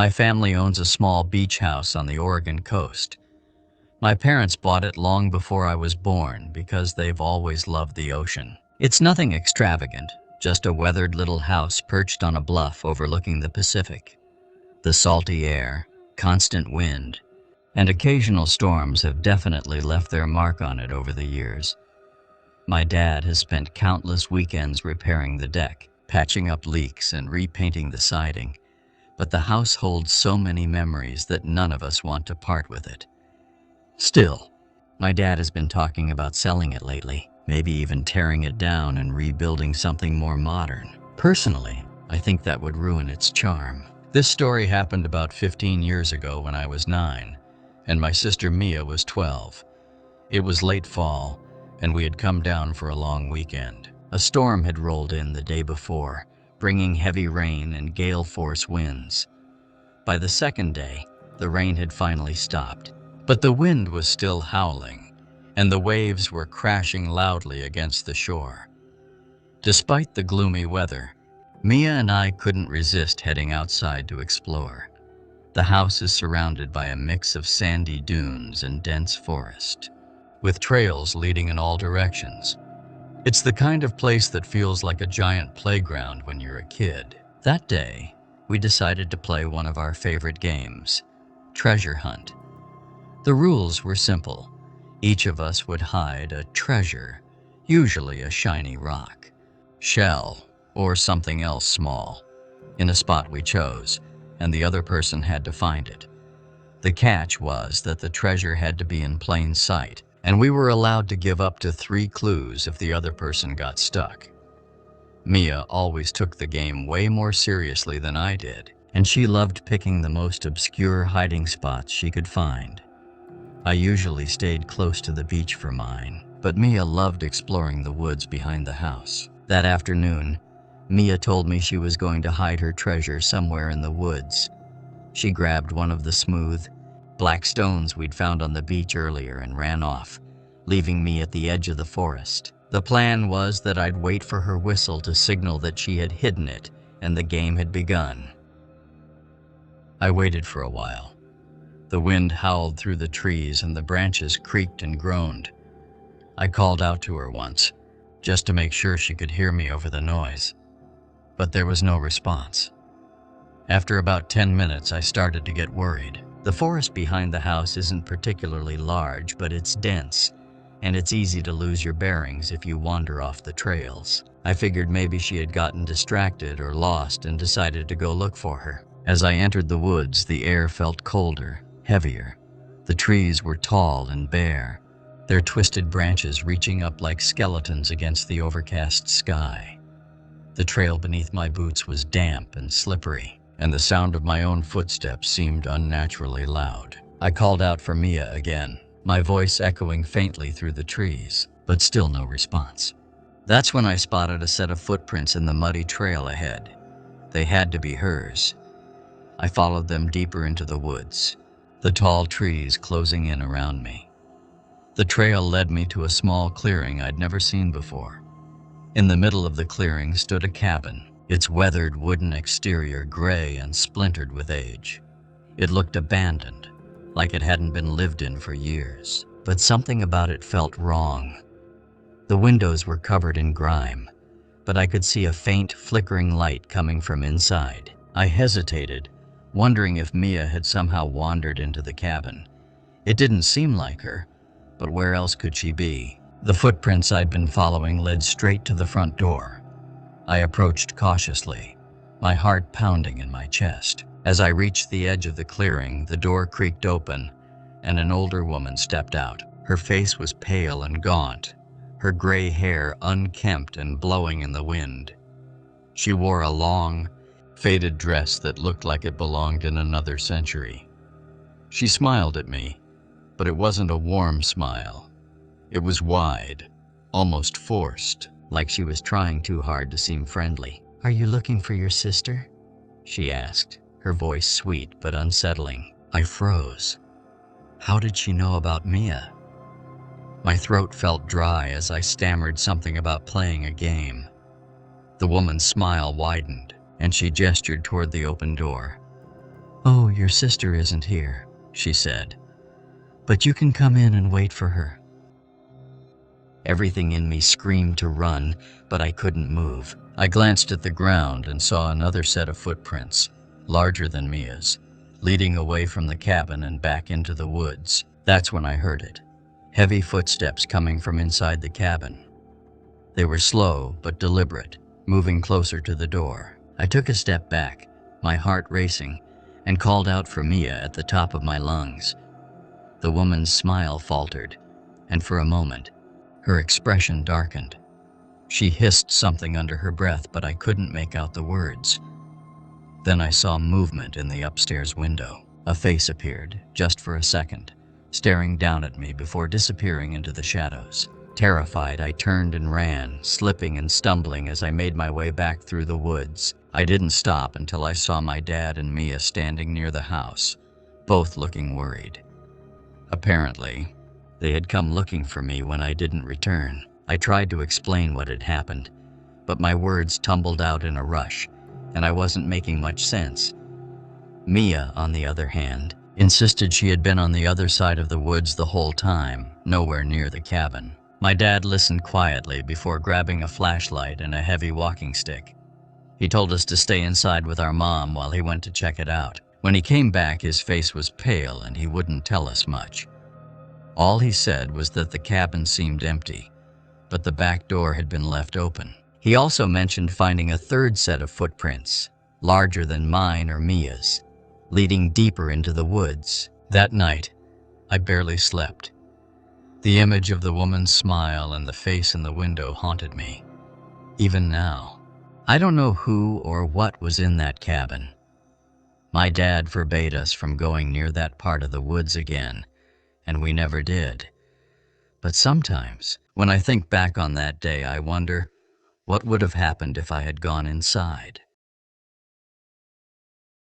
My family owns a small beach house on the Oregon coast. My parents bought it long before I was born because they've always loved the ocean. It's nothing extravagant, just a weathered little house perched on a bluff overlooking the Pacific. The salty air, constant wind, and occasional storms have definitely left their mark on it over the years. My dad has spent countless weekends repairing the deck, patching up leaks, and repainting the siding, but the house holds so many memories that none of us want to part with it. Still, my dad has been talking about selling it lately, maybe even tearing it down and rebuilding something more modern. Personally, I think that would ruin its charm. This story happened about 15 years ago when I was 9, and my sister Mia was 12. It was late fall, and we had come down for a long weekend. A storm had rolled in the day before, bringing heavy rain and gale-force winds. By the second day, the rain had finally stopped, but the wind was still howling, and the waves were crashing loudly against the shore. Despite the gloomy weather, Mia and I couldn't resist heading outside to explore. The house is surrounded by a mix of sandy dunes and dense forest, with trails leading in all directions. It's the kind of place that feels like a giant playground when you're a kid. That day, we decided to play one of our favorite games, Treasure Hunt. The rules were simple. Each of us would hide a treasure, usually a shiny rock, shell, or something else small, in a spot we chose, and the other person had to find it. The catch was that the treasure had to be in plain sight, and we were allowed to give up to 3 clues if the other person got stuck. Mia always took the game way more seriously than I did, and she loved picking the most obscure hiding spots she could find. I usually stayed close to the beach for mine, but Mia loved exploring the woods behind the house. That afternoon, Mia told me she was going to hide her treasure somewhere in the woods. She grabbed one of the smooth, black stones we'd found on the beach earlier and ran off, leaving me at the edge of the forest. The plan was that I'd wait for her whistle to signal that she had hidden it and the game had begun. I waited for a while. The wind howled through the trees and the branches creaked and groaned. I called out to her once, just to make sure she could hear me over the noise, but there was no response. After about 10 minutes, I started to get worried. The forest behind the house isn't particularly large, but it's dense, and it's easy to lose your bearings if you wander off the trails. I figured maybe she had gotten distracted or lost and decided to go look for her. As I entered the woods, the air felt colder, heavier. The trees were tall and bare, their twisted branches reaching up like skeletons against the overcast sky. The trail beneath my boots was damp and slippery, and the sound of my own footsteps seemed unnaturally loud. I called out for Mia again, my voice echoing faintly through the trees, but still no response. That's when I spotted a set of footprints in the muddy trail ahead. They had to be hers. I followed them deeper into the woods, the tall trees closing in around me. The trail led me to a small clearing I'd never seen before. In the middle of the clearing stood a cabin, its weathered wooden exterior gray and splintered with age. It looked abandoned, like it hadn't been lived in for years, but something about it felt wrong. The windows were covered in grime, but I could see a faint, flickering light coming from inside. I hesitated, wondering if Mia had somehow wandered into the cabin. It didn't seem like her, but where else could she be? The footprints I'd been following led straight to the front door. I approached cautiously, my heart pounding in my chest. As I reached the edge of the clearing, the door creaked open, and an older woman stepped out. Her face was pale and gaunt, her gray hair unkempt and blowing in the wind. She wore a long, faded dress that looked like it belonged in another century. She smiled at me, but it wasn't a warm smile. It was wide, almost forced, like she was trying too hard to seem friendly. "Are you looking for your sister?" she asked, her voice sweet but unsettling. I froze. How did she know about Mia? My throat felt dry as I stammered something about playing a game. The woman's smile widened, and she gestured toward the open door. "Oh, your sister isn't here," she said, "but you can come in and wait for her." Everything in me screamed to run, but I couldn't move. I glanced at the ground and saw another set of footprints, larger than Mia's, leading away from the cabin and back into the woods. That's when I heard it. Heavy footsteps coming from inside the cabin. They were slow but deliberate, moving closer to the door. I took a step back, my heart racing, and called out for Mia at the top of my lungs. The woman's smile faltered, and for a moment, her expression darkened. She hissed something under her breath, but I couldn't make out the words. Then I saw movement in the upstairs window. A face appeared, just for a second, staring down at me before disappearing into the shadows. Terrified, I turned and ran, slipping and stumbling as I made my way back through the woods. I didn't stop until I saw my dad and Mia standing near the house, both looking worried. Apparently, they had come looking for me when I didn't return. I tried to explain what had happened, but my words tumbled out in a rush, and I wasn't making much sense. Mia, on the other hand, insisted she had been on the other side of the woods the whole time, nowhere near the cabin. My dad listened quietly before grabbing a flashlight and a heavy walking stick. He told us to stay inside with our mom while he went to check it out. When he came back, his face was pale and he wouldn't tell us much. All he said was that the cabin seemed empty, but the back door had been left open. He also mentioned finding a third set of footprints, larger than mine or Mia's, leading deeper into the woods. That night, I barely slept. The image of the woman's smile and the face in the window haunted me, even now. I don't know who or what was in that cabin. My dad forbade us from going near that part of the woods again, and we never did. But sometimes, when I think back on that day, I wonder what would have happened if I had gone inside.